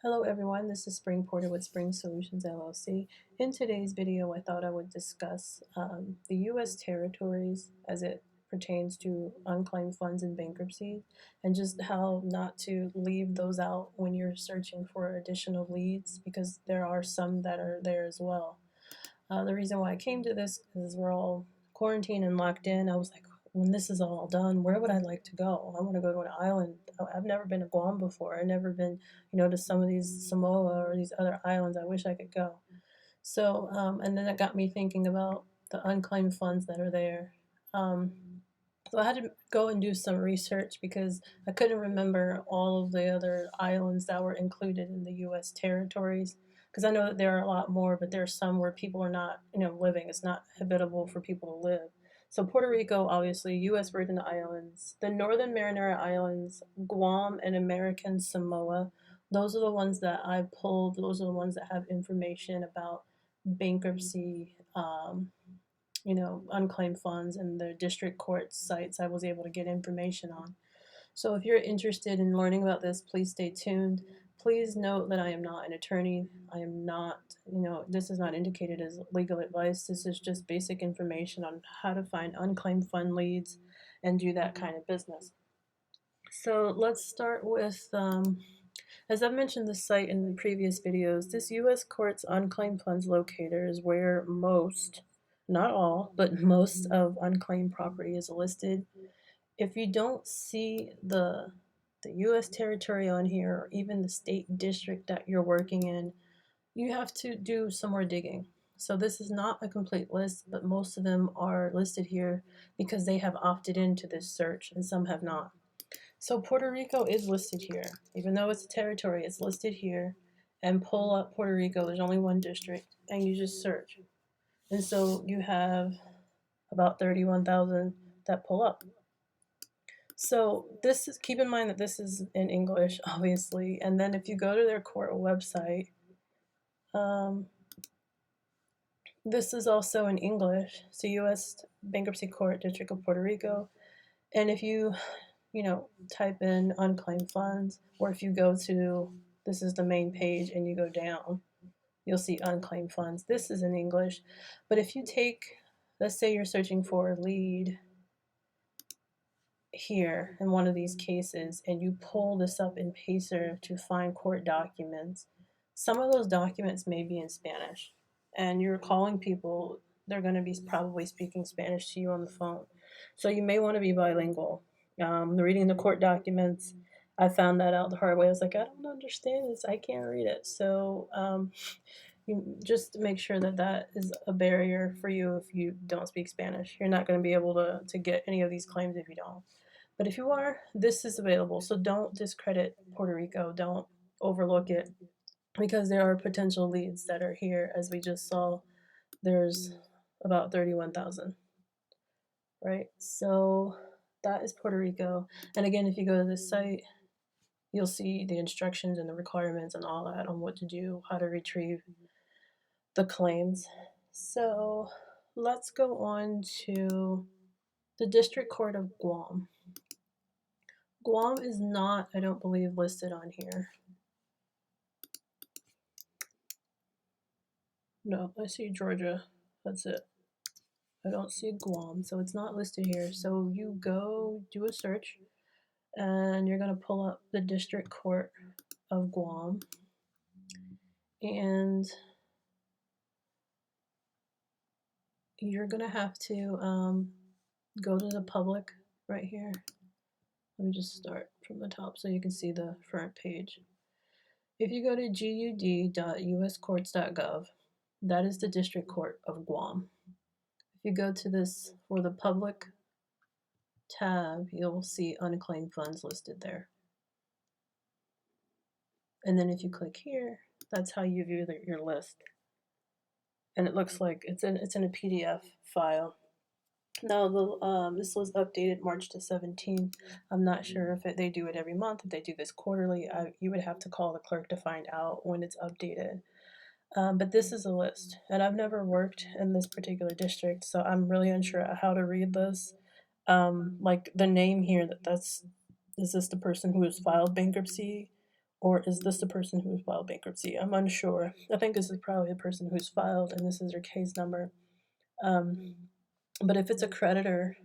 Hello everyone, this is Spring Porter with Spring Solutions LLC. In today's video, I thought I would discuss the U.S. territories as it pertains to unclaimed funds in bankruptcy and just how not to leave those out when you're searching for additional leads because there are some that are there as well. The reason why I came to this is we're all quarantined and locked in. I was like, when this is all done, where would I like to go? I want to go to an island. I've never been to Guam before. I've never been, to some of these Samoa or these other islands. I wish I could go. So, and then it got me thinking about the unclaimed funds that are there. Um, so I had to go and do some research because I couldn't remember all of the other islands that were included in the U.S. territories. Because I know that there are a lot more, but there are some where people are not, living. It's not habitable for people to live. So Puerto Rico, obviously, U.S. Virgin Islands, the Northern Mariana Islands, Guam, and American Samoa. Those are the ones that I pulled. Those are the ones that have information about bankruptcy, unclaimed funds, and the district court sites I was able to get information on. So if you're interested in learning about this, please stay tuned. Please note that I am not an attorney. I am not, this is not indicated as legal advice. This is just basic information on how to find unclaimed fund leads and do that kind of business. So let's start with, as I've mentioned the site in previous videos, this U.S. Courts Unclaimed Funds Locator is where most, not all, but most of unclaimed property is listed. If you don't see the U.S. territory on here, or even the state district that you're working in, you have to do some more digging. So this is not a complete list, but most of them are listed here because they have opted into this search and some have not. So Puerto Rico is listed here. Even though it's a territory, it's listed here. And pull up Puerto Rico, there's only one district, and you just search. And so you have about 31,000 that pull up. So this is, keep in mind that this is in English, obviously, and then if you go to their court website, this is also in English. So U.S. Bankruptcy Court, District of Puerto Rico, and if you, type in unclaimed funds, or if you go to, this is the main page, and you go down, you'll see unclaimed funds. This is in English, but if you take, let's say you're searching for a lead here in one of these cases and you pull this up in Pacer to find court documents, some of those documents may be in Spanish and you're calling people, they're going to be probably speaking Spanish to you on the phone. So you may want to be bilingual. Reading the court documents, I found that out the hard way. I was like, I don't understand this. I can't read it. So you just make sure that that is a barrier for you if you don't speak Spanish. You're not going to be able to get any of these claims if you don't. But if you are, this is available. So don't discredit Puerto Rico. Don't overlook it because there are potential leads that are here. As we just saw, there's about 31,000, right? So that is Puerto Rico. And again, if you go to this site, you'll see the instructions and the requirements and all that on what to do, how to retrieve the claims. So let's go on to the District Court of Guam. Guam is not, I don't believe, listed on here. No, I see Georgia. That's it. I don't see Guam, so it's not listed here. So you go do a search, and you're going to pull up the District Court of Guam. And you're going to have to go to the public right here. Let me just start from the top so you can see the front page. If you go to gud.uscourts.gov, that is the District Court of Guam. If you go to this for the public tab, you'll see unclaimed funds listed there. And then if you click here, that's how you view your list. And it looks like it's in a PDF file. Now, this was updated March the 17th. I'm not sure if they do it every month, if they do this quarterly. You would have to call the clerk to find out when it's updated. But this is a list, and I've never worked in this particular district, so I'm really unsure how to read this. Like the name here, is this the person who has filed bankruptcy, Or is this the person who's filed bankruptcy? I'm unsure. I think this is probably the person who's filed, and this is their case number. But if it's a creditor,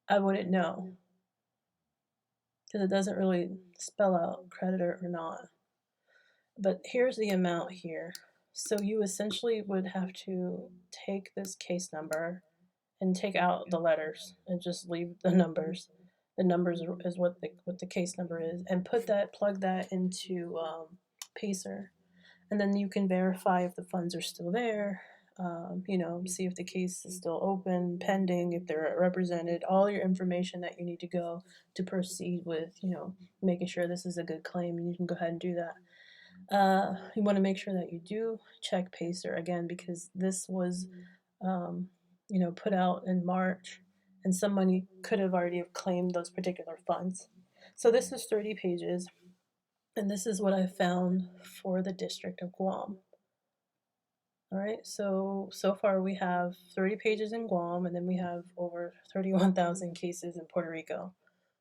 I wouldn't know because it doesn't really spell out creditor or not. But here's the amount here. So you essentially would have to take this case number and take out the letters and just leave the numbers. The numbers is what the case number is, and plug that into Pacer, and then you can verify if the funds are still there. See if the case is still open, pending, if they're represented, all your information that you need to go to proceed with, making sure this is a good claim, and you can go ahead and do that. You want to make sure that you do check Pacer again because this was, put out in March, and somebody could have already have claimed those particular funds. So this is 30 pages, and this is what I found for the District of Guam. All right, so far we have 30 pages in Guam, and then we have over 31,000 cases in Puerto Rico.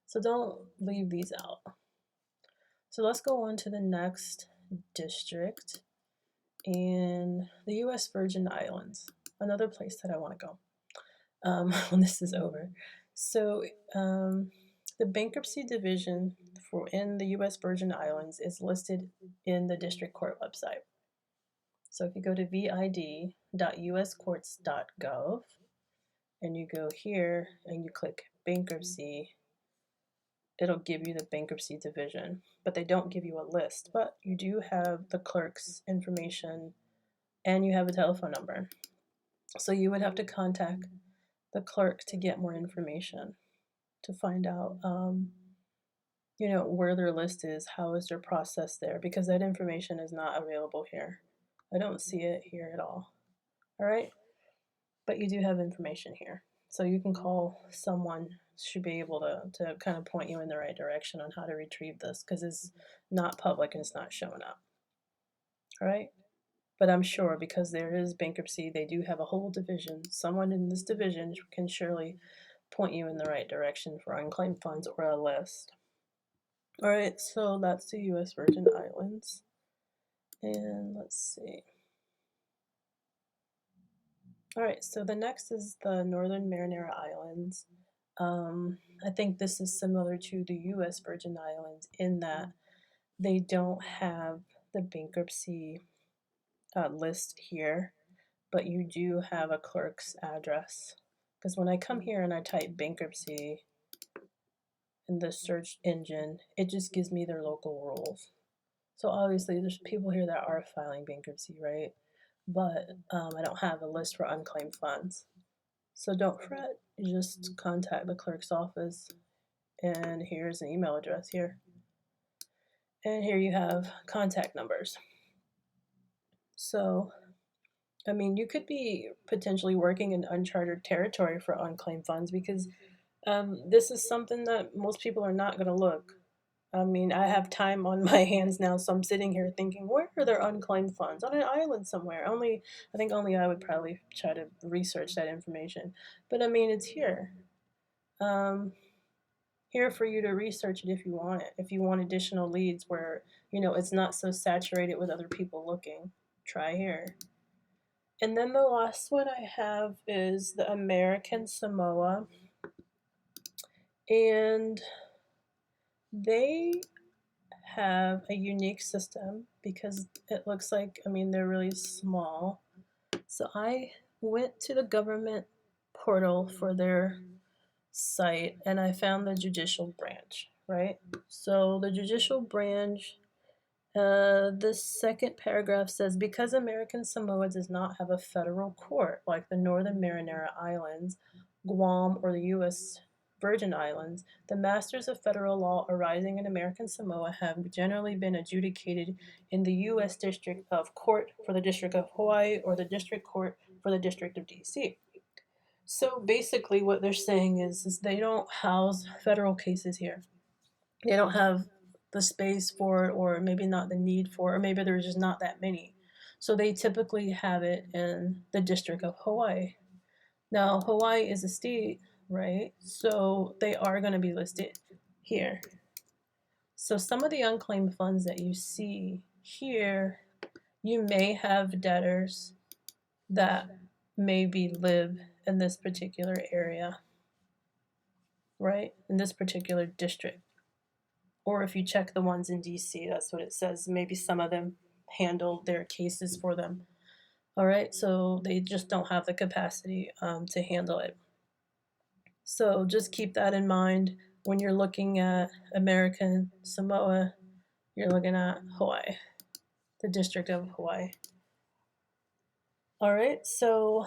So don't leave these out. So let's go on to the next district in the U.S. Virgin Islands, another place that I want to go when this is over. So the bankruptcy division in the U.S. Virgin Islands is listed in the district court website. So if you go to vid.uscourts.gov and you go here and you click bankruptcy, it'll give you the bankruptcy division, but they don't give you a list, but you do have the clerk's information and you have a telephone number. So you would have to contact the clerk to get more information, to find out, where their list is, how is their process there, because that information is not available here. I don't see it here at all. All right, but you do have information here. So you can call someone, should be able to kind of point you in the right direction on how to retrieve this because it's not public and it's not showing up. All right, but I'm sure because there is bankruptcy, they do have a whole division. Someone in this division can surely point you in the right direction for unclaimed funds or a list. All right, so that's the U.S. Virgin Islands. And let's see. All right, so the next is the Northern Mariana Islands. I think this is similar to the U.S. Virgin Islands in that they don't have the bankruptcy list here, but you do have a clerk's address. Because when I come here and I type bankruptcy in the search engine, it just gives me their local rules. So obviously there's people here that are filing bankruptcy, right? But I don't have a list for unclaimed funds. So don't fret, you just contact the clerk's office, and here's an email address here. And here you have contact numbers. So, I mean, you could be potentially working in uncharted territory for unclaimed funds because this is something that most people are not going to look. I mean, I have time on my hands now, so I'm sitting here thinking, where are there unclaimed funds? On an island somewhere. I think only I would probably try to research that information. But I mean, it's here. Here for you to research it if you want it. If you want additional leads where, it's not so saturated with other people looking, try here. And then the last one I have is the American Samoa. And they have a unique system because it looks like, they're really small. So I went to the government portal for their site and I found the judicial branch, right? So the judicial branch, the second paragraph says, because American Samoa does not have a federal court like the Northern Mariana Islands, Guam, or the U.S. Virgin Islands, the masters of federal law arising in American Samoa have generally been adjudicated in the U.S. District of Court for the District of Hawaii or the District Court for the District of D.C. So basically what they're saying is they don't house federal cases here. They don't have the space for it, or maybe not the need for it, or maybe there's just not that many. So they typically have it in the District of Hawaii. Now, Hawaii is a state, right? So they are going to be listed here. So some of the unclaimed funds that you see here, you may have debtors that maybe live in this particular area, right? In this particular district. Or if you check the ones in DC, that's what it says. Maybe some of them handle their cases for them. All right, so they just don't have the capacity to handle it. So just keep that in mind when you're looking at American Samoa, you're looking at Hawaii, the District of Hawaii. All right, so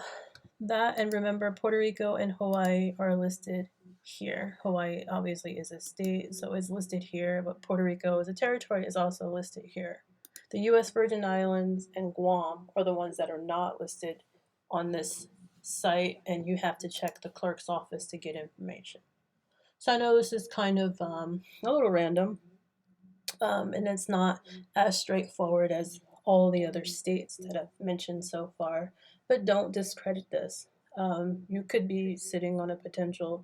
that, and remember, Puerto Rico and Hawaii are listed here. Hawaii obviously is a state, so it's listed here, but Puerto Rico as a territory is also listed here. The U.S. Virgin Islands and Guam are the ones that are not listed on this site, and you have to check the clerk's office to get information. So I know this is kind of a little random, and it's not as straightforward as all the other states that I've mentioned so far, but don't discredit this. You could be sitting on a potential,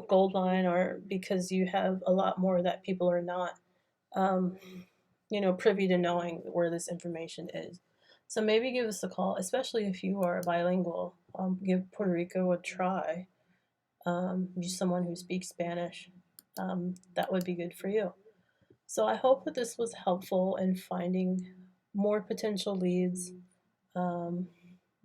gold mine, or because you have a lot more that people are not, um, privy to knowing where this information is. So maybe give us a call, especially if you are bilingual. Give Puerto Rico a try. Use someone who speaks Spanish. That would be good for you. So I hope that this was helpful in finding more potential leads. Um,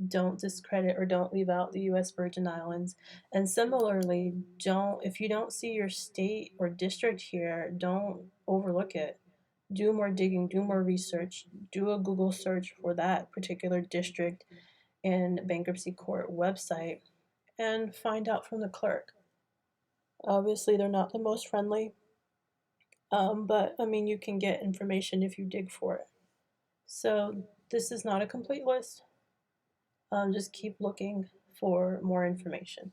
don't discredit or don't leave out the U.S. Virgin Islands. And similarly, if you don't see your state or district here, don't overlook it. Do more digging, do more research, do a Google search for that particular district and bankruptcy court website, and find out from the clerk. Obviously, they're not the most friendly, but I mean, you can get information if you dig for it. So, this is not a complete list. Just keep looking for more information.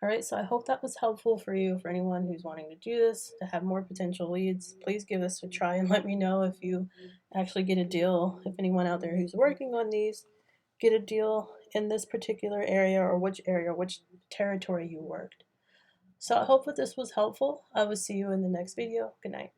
All right, so I hope that was helpful for you, for anyone who's wanting to do this, to have more potential leads. Please give this a try and let me know if you actually get a deal. If anyone out there who's working on these, get a deal in this particular area, or which territory you worked. So I hope that this was helpful. I will see you in the next video. Good night.